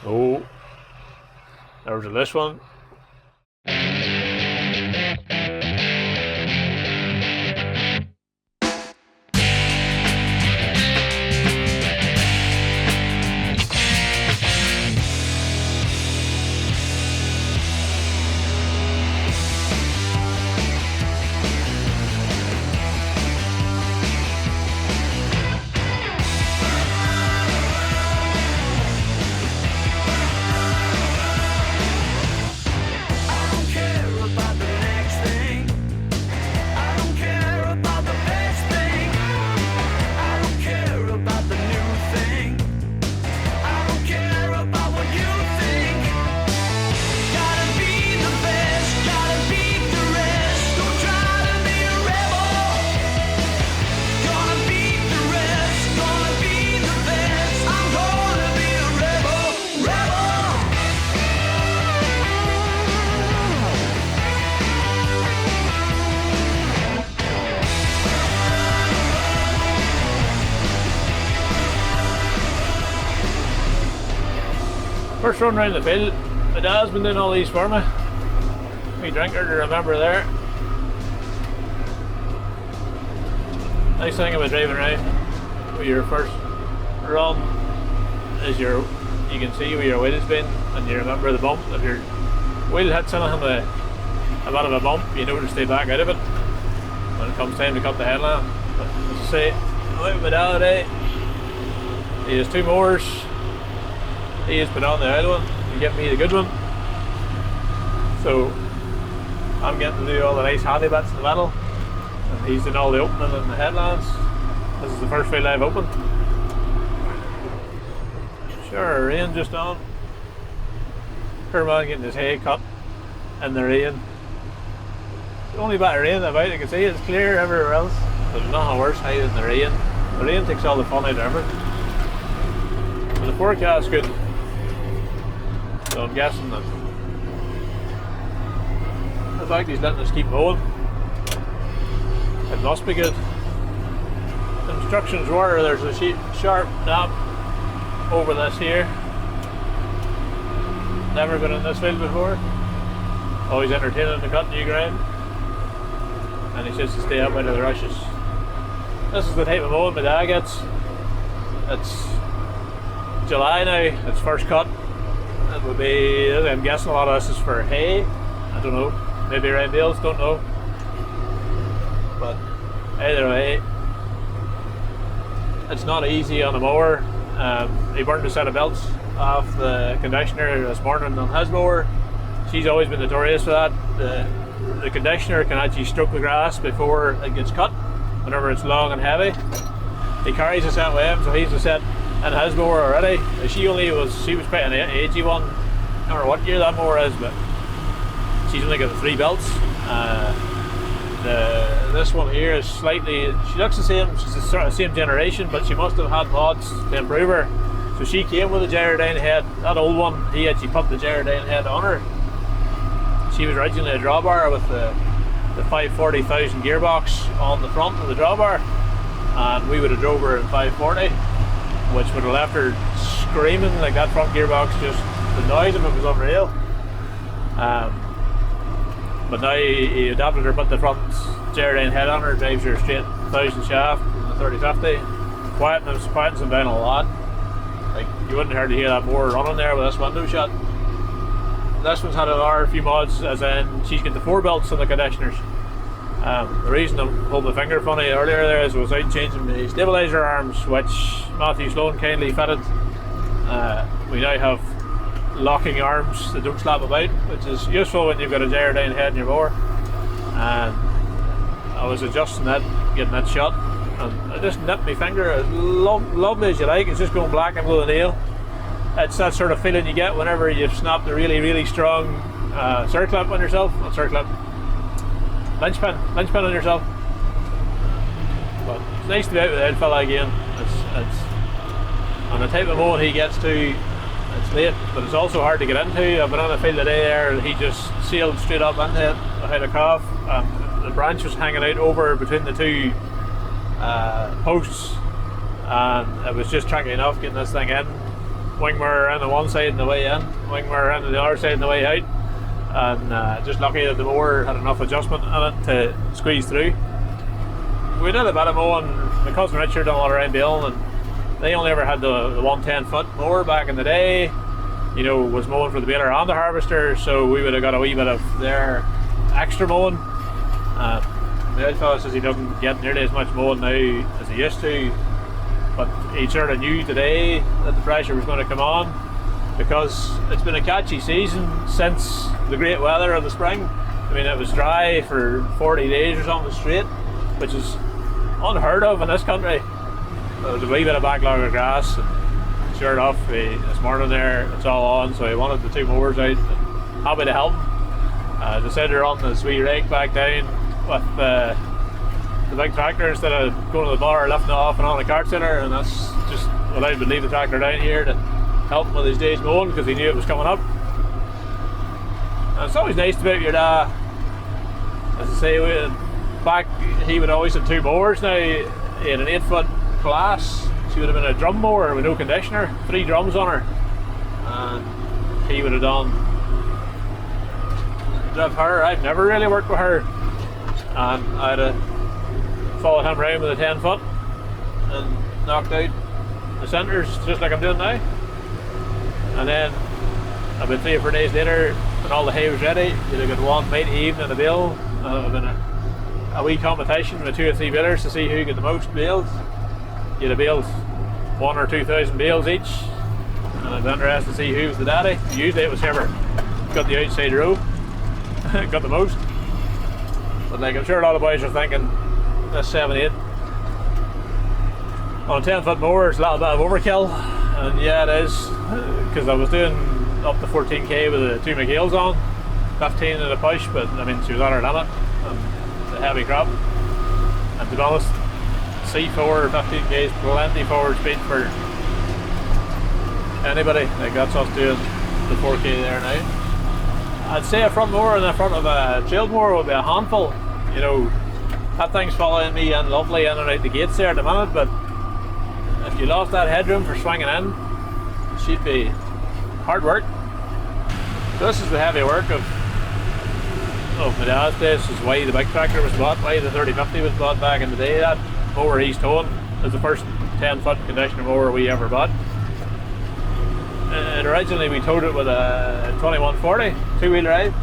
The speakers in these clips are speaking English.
Oh, there was this one. First run round the field, my dad's been doing all these for me. Me drinker to remember there. Nice thing about driving around with your first run is you can see where your wheel has been and you remember the bump. If your wheel hits anything with a bit of a bump, you know to stay back out of it when it comes time to cut the headland. But as I say, I'm out with my dad today. He has 2 mowers. He has put on the old one and get me the good one. So I'm getting to do all the nice handy bits in the middle, and he's doing all the opening and the headlands. This is the first field I've opened. Sure, rain just on. Poor man getting his hay cut in the rain. The only bit of rain about I can see it's clear everywhere else. There's nothing worse hiding in the rain. The rain takes all the fun out of everything. But the forecast is good. So I'm guessing that the fact he's letting us keep mowing, it must be good. The instructions were there's a sharp nap over this here. Never been in this field before. Always entertaining to cut new ground. And he says to stay up out of the rushes. This is the type of mowing my dad gets. It's July now, it's first cut. It would be, I'm guessing a lot of this is for hay. I don't know, maybe around bales, don't know. But either way, it's not easy on a mower. He burned a set of belts off the conditioner this morning on his mower. She's always been notorious for that. The conditioner can actually stroke the grass before it gets cut, whenever it's long and heavy. He carries a set with him, so he's a set in his mower already. She was quite an agey one. I don't remember what year that mower is, but she's only got the 3 belts. This one here is slightly, she looks the same, she's the sort of same generation, but she must have had mods to improve her. So she came with a Gyrodyne head. That old one, he actually put the Gyrodyne head on her. She was originally a drawbar with the 540,000 gearbox on the front of the drawbar, and we would have drove her in 540, which would have left her screaming like that front gearbox. Just the noise of it was unreal. But now he adapted her, put the front Gyrodyne head on her, drives her straight 1000 shaft in the 3050. Quietens them down a lot. Like, you wouldn't hardly hear that mower running there with this window shut. This one's had a few mods, as in she's got the 4 belts on the conditioners. The reason I'm holding my finger funny earlier there is I was out changing the stabiliser arms, which Matthew Sloan kindly fitted. We now have locking arms that don't slap about, which is useful when you've got a Gyrodyne head in your mower. And I was adjusting that, getting that shut, and I just nipped my finger as lovely as you like. It's just going black and blue nail. It's that sort of feeling you get whenever you've snapped a really strong circlip on yourself. Not circlip, linchpin on yourself. But it's nice to be out with that fella again. It's on the type of mowing he gets to. It's late, but it's also hard to get into. I've been on a field today there, and he just sailed straight up into it without a cough. The branch was hanging out over between the 2 posts, and it was just tricky enough getting this thing in wing mirror around the one side on the way in, wing mirror around the other side on the way out, and just lucky that the mower had enough adjustment in it to squeeze through. We did a bit of mowing. My cousin Richard done a lot around Bill, and they only ever had the 110 foot mower back in the day. You know, was mowing for the baler and the harvester, so we would have got a wee bit of their extra mowing. The old fellow says he doesn't get nearly as much mowing now as he used to, but he sort of knew today that the pressure was going to come on, because it's been a catchy season since the great weather of the spring. I mean, it was dry for 40 days or something straight, which is unheard of in this country. There was a wee bit of backlog of grass, and sure enough, this morning there, it's all on, so he wanted the two mowers out, and happy to help him. Decided to run the wee rake back down with the big tractor instead of going to the bar, lifting it off and on a cart center, and that's just what I would leave the tractor down here to help him with his day's mowing, because he knew it was coming up. And it's always nice to be out with your dad. As I say, back he would always have two mowers. Now he had an 8 foot class. She would have been a drum mower with no conditioner, 3 drums on her, and he would have done with her. I've never really worked with her, and I'd have followed him around with a 10 foot and knocked out the centres just like I'm doing now. And then about 3 or 4 days later, when all the hay was ready, you'd have got one mighty evening in the bill, and it would have been a wee competition with 2 or 3 balers to see who got the most bales. You'd have baled 1,000 or 2,000 bales each, and it'd be interesting to see who was the daddy. Usually it was whoever got the outside row got the most. But like, I'm sure a lot of boys are thinking, this 7/8 on a 10 foot mower is a little bit of overkill, and yeah, it is, because I was doing up to 14k with the 2 McCleans on, 15 at a push, but I mean, she was on her limit, and the heavy crop, and to be honest, C4 15k is plenty forward speed for anybody. Like, that's us doing the 4k there now. I'd say a front mower in the front of a trail mower would be a handful. You know, that thing's following me in lovely in and out the gates there at the minute, but if you lost that headroom for swinging in, it should be hard work. So this is the heavy work of my dad's day. This is why the big tractor was bought, why the 3050 was bought back in the day. That mower he's towing is the first 10 foot conditioner mower we ever bought. And originally we towed it with a 2140 2-wheel drive.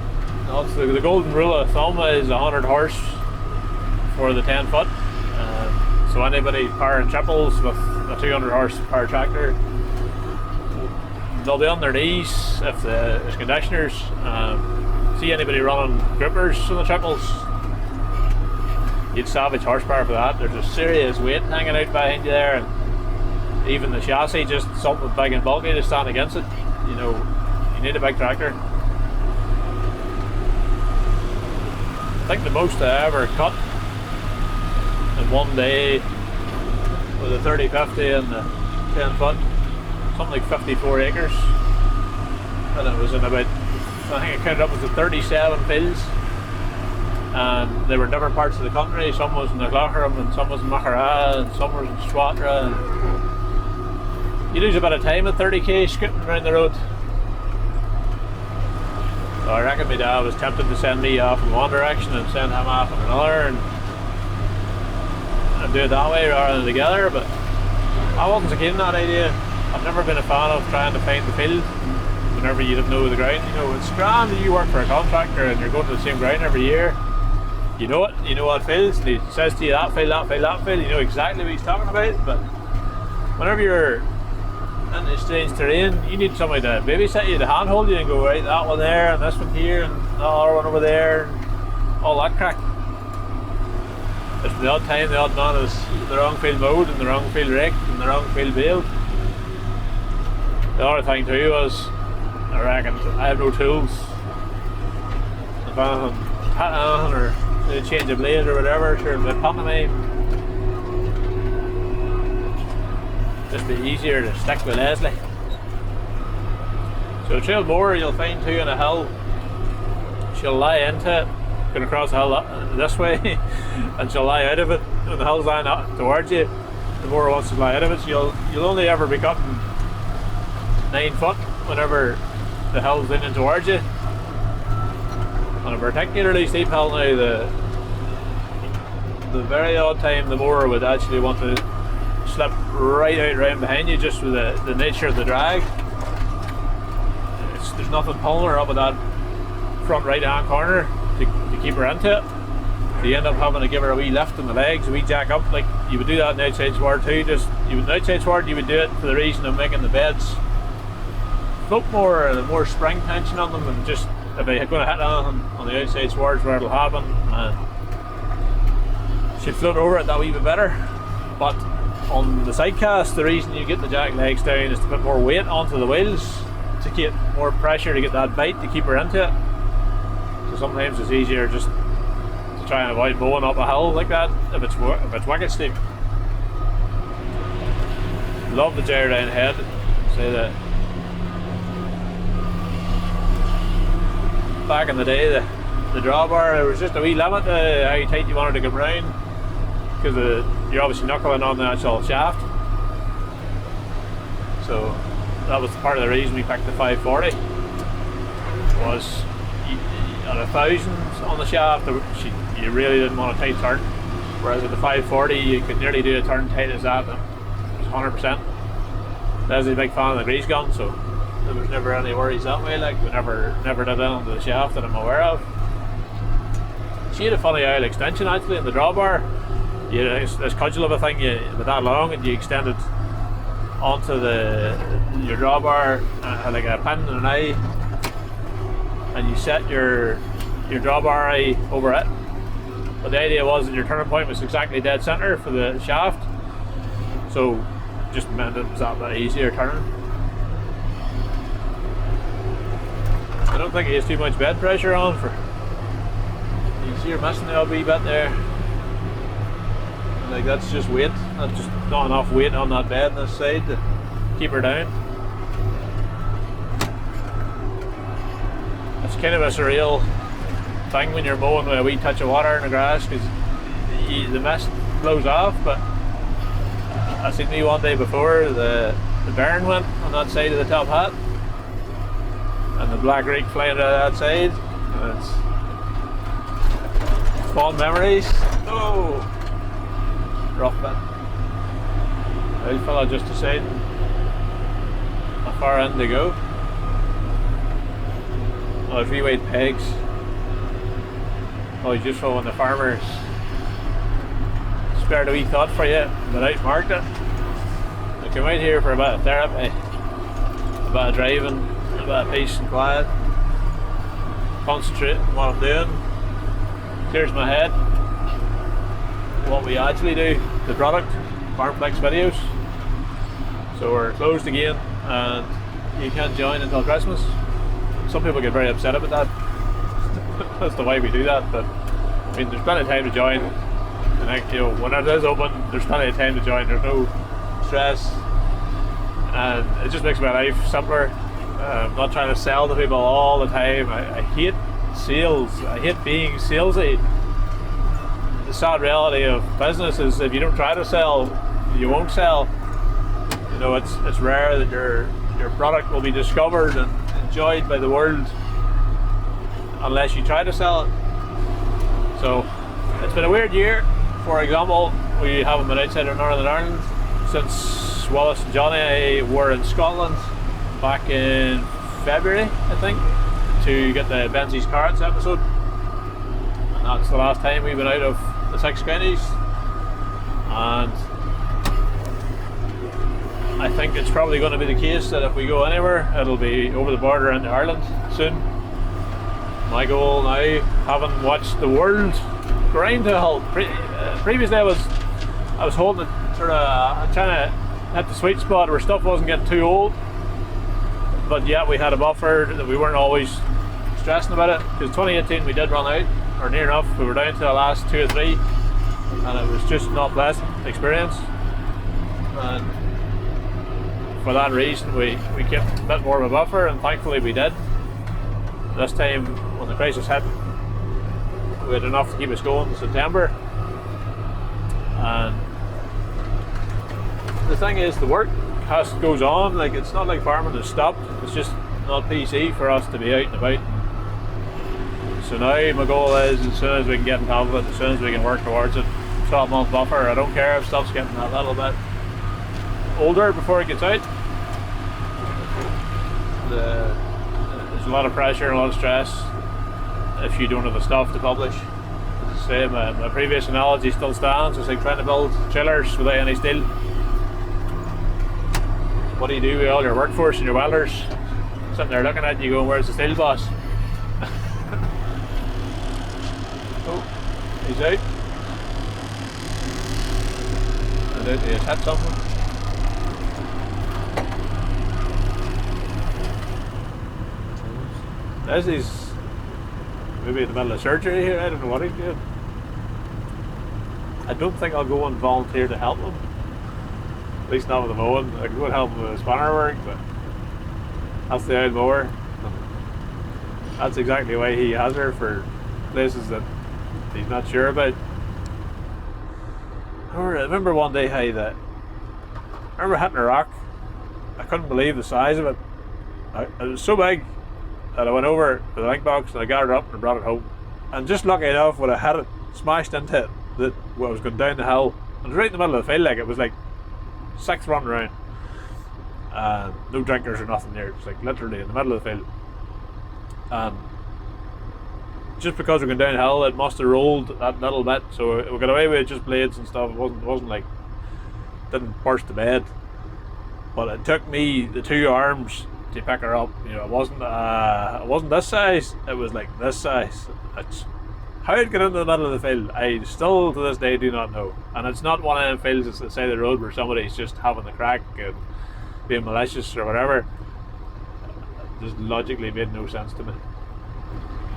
The golden rule of thumb is 100 horse for the 10 foot. So anybody powering triples with a 200 horsepower tractor, they'll be on their knees if there's conditioners. See anybody running grippers on the triples, you'd savage horsepower for that. There's a serious weight hanging out behind you there, and even the chassis, just something big and bulky to stand against it. You know, you need a big tractor. I think the most I ever cut in one day with a 3050 and the 10 foot, something like 54 acres, and it was in about, I think I counted up, was 37 fields, and they were different parts of the country. Some was in the Glochram, and some was in Machara, and some was in Swatra. And you lose a bit of time at 30k scooting around the road. So I reckon my dad was tempted to send me off in one direction and send him off in another, and do it that way rather than together, but I wasn't so keen on that idea. I've never been a fan of trying to find the field whenever you don't know the ground. You know, it's grand that you work for a contractor and you're going to the same ground every year. You know it, you know what fields, and he says to you that field, that field, that field, you know exactly what he's talking about. But whenever you're in the strange terrain, you need somebody to babysit you, to handhold you and go, right, that one there, and this one here, and that other one over there, and all that crack. There's the odd time the odd man is the wrong field mowed and the wrong field raked and the wrong field baled. The other thing too was, I reckon, I have no tools. If anything hit anything or they change a blade or whatever, sure, it'll be pantomime. Just be easier to stick with Leslie. So a trail mower you'll find too on a hill, she'll lie into it, going across the hill this way, and she'll lie out of it when the hill's lying towards you. The mower wants to lie out of it, so you'll only ever be cutting 9 foot whenever the hill's leaning towards you. On a particularly steep hill now, the very odd time the mower would actually want to slip right out round behind you, just with the nature of the drag. There's nothing pulling her up at that front right hand corner to keep her into it. So you end up having to give her a wee lift in the legs, a wee jack up, like you would do that in outside sward too. You would outside sward, you would do it for the reason of making the beds float more, and more spring tension on them, and just if they're going to hit on the outside swards where it'll happen, and she'd float over it that wee bit better. But on the side cast, the reason you get the jack legs down is to put more weight onto the wheels, to get more pressure, to get that bite, to keep her into it. So sometimes it's easier just to try and avoid mowing up a hill like that if it's wicked steep. Love the gyro down head. Say that back in the day, the drawbar, there was just a wee limit to how tight you wanted to come round, because you're obviously knuckling on the actual shaft. So that was part of the reason we picked the 540. Was at 1,000 on the shaft, you really didn't want a tight turn, whereas at the 540 you could nearly do a turn tight as that. It was 100%. Leslie's a big fan of the grease gun, so there was never any worries that way. Like, we never did that onto the shaft that I'm aware of. She had a funny oil extension actually in the drawbar. You had this cudgel of a thing with that long, and you extend it onto your drawbar like a pin and an eye, and you set your drawbar eye over it. But the idea was that your turning point was exactly dead center for the shaft, so just meant it was that bit easier turning. I don't think it has too much bed pressure on for. You can see you're missing a wee bit there. Like, that's just weight. That's just not enough weight on that bed on this side to keep her down. It's kind of a surreal thing when you're mowing with a wee touch of water in the grass, because the mist blows off. But I seen me one day before, the burn went on that side of the top hat, and the black rake flying out of that side. And it's fond memories. Oh, rough bit. Old fella just decided how far in to go. Oh, 3-weight pegs. Oh, just for when the farmers spared a wee thought for you, but outmarked it. I came out here for a bit of therapy, a bit of driving, a bit of peace and quiet, concentrate on what I'm doing, clears my head. What we actually do, the product, FarmFLiX videos. So we're closed again, and you can't join until Christmas. Some people get very upset about that. That's the way we do that, but I mean, there's plenty of time to join. And when it is open, there's plenty of time to join. There's no stress, and it just makes my life simpler. I'm not trying to sell to people all the time. I hate sales. I hate being salesy. The sad reality of business is if you don't try to sell, you won't sell. You know, it's rare that your product will be discovered and enjoyed by the world unless you try to sell it. So it's been a weird year. For example, we haven't been outside of Northern Ireland since Wallace and Johnny were in Scotland back in February, I think, to get the Benzies Carrots episode, and that's the last time we've been out of the 6 counties. And I think it's probably going to be the case that if we go anywhere, it'll be over the border into Ireland soon. My goal now, having watched the world grind to a halt, previously I was holding it sort of, trying to hit the sweet spot where stuff wasn't getting too old, but yet we had a buffer that we weren't always stressing about it, because 2018 we did run out, or near enough. We were down to the last 2 or 3, and it was just not pleasant experience. And for that reason, we kept a bit more of a buffer, and thankfully we did. This time, when the crisis hit, we had enough to keep us going in September. And the thing is, the work goes on. Like, it's not like farming has stopped. It's just not PC for us to be out and about. So now my goal is, as soon as we can get on top of it, as soon as we can work towards it, 12-month buffer. I don't care if stuff's getting a little bit older before it gets out. There's a lot of pressure and a lot of stress if you don't have the stuff to publish. As I say, my previous analogy still stands. It's like trying to build chillers without any steel. What do you do with all your workforce and your welders sitting there looking at you going, where's the steel boss? Oh, he's out. And he has hit something. As he's maybe in the middle of surgery here, I don't know what he's doing. I don't think I'll go and volunteer to help him. At least not with the mowing. I can go and help him with his spanner work, but that's the old mower. That's exactly why he has her, for places that he's not sure about. I remember one day how that. I remember hitting a rock. I couldn't believe the size of it. It was so big that I went over to the link box and I gathered it up and brought it home. And just lucky enough, when I had it smashed into it, that when I was going down the hill, and it was right in the middle of the field, like it was like 6th run round. No drinkers or nothing there. It was like literally in the middle of the field. And just because we're going downhill, it must have rolled that little bit, so we got away with just blades and stuff. It wasn't like, didn't burst the bed, but it took me the 2 arms to pick her up. You know, it wasn't this size. It was like this size. It's how it got into the middle of the field. I still to this day do not know. And it's not one of them fields that's the side of the road where somebody's just having the crack and being malicious or whatever. It just logically made no sense to me.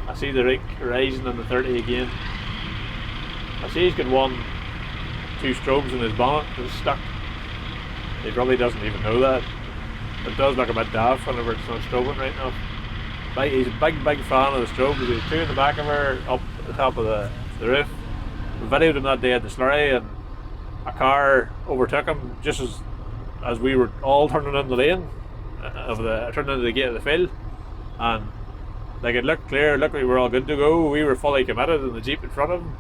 I see the rake rising in the 30 again. I see he's got 2 strobes in his bonnet that's stuck. He probably doesn't even know that. It does look a bit daft whenever it's not strobing right now. He's a big fan of the strobe. There's 2 in the back of her, up at the top of the roof. We videoed him that day at the slurry, and a car overtook him just as we were all turning in the lane turning into the gate of the field. And like, it looked clear, looked like we were all good to go. We were fully committed in the Jeep in front of him.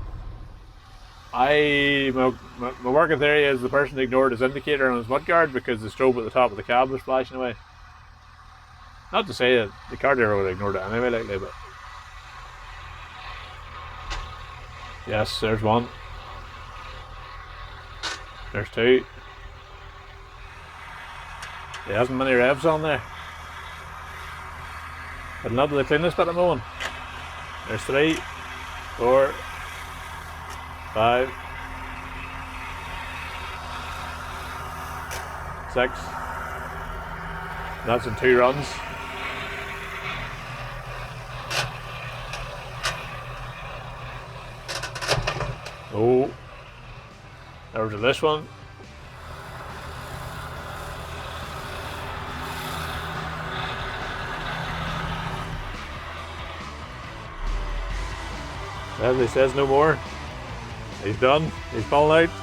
My working theory is the person ignored his indicator on his mudguard because the strobe at the top of the cab was flashing away. Not to say that the car driver would have ignored it anyway, likely, but yes, there's 1. There's 2. There hasn't many revs on there. But not the cleanest bit of mowing. There's 3, 4, 5, 6. That's in 2 runs. Oh, there was this one. As he says no more. He's done. He's falling out.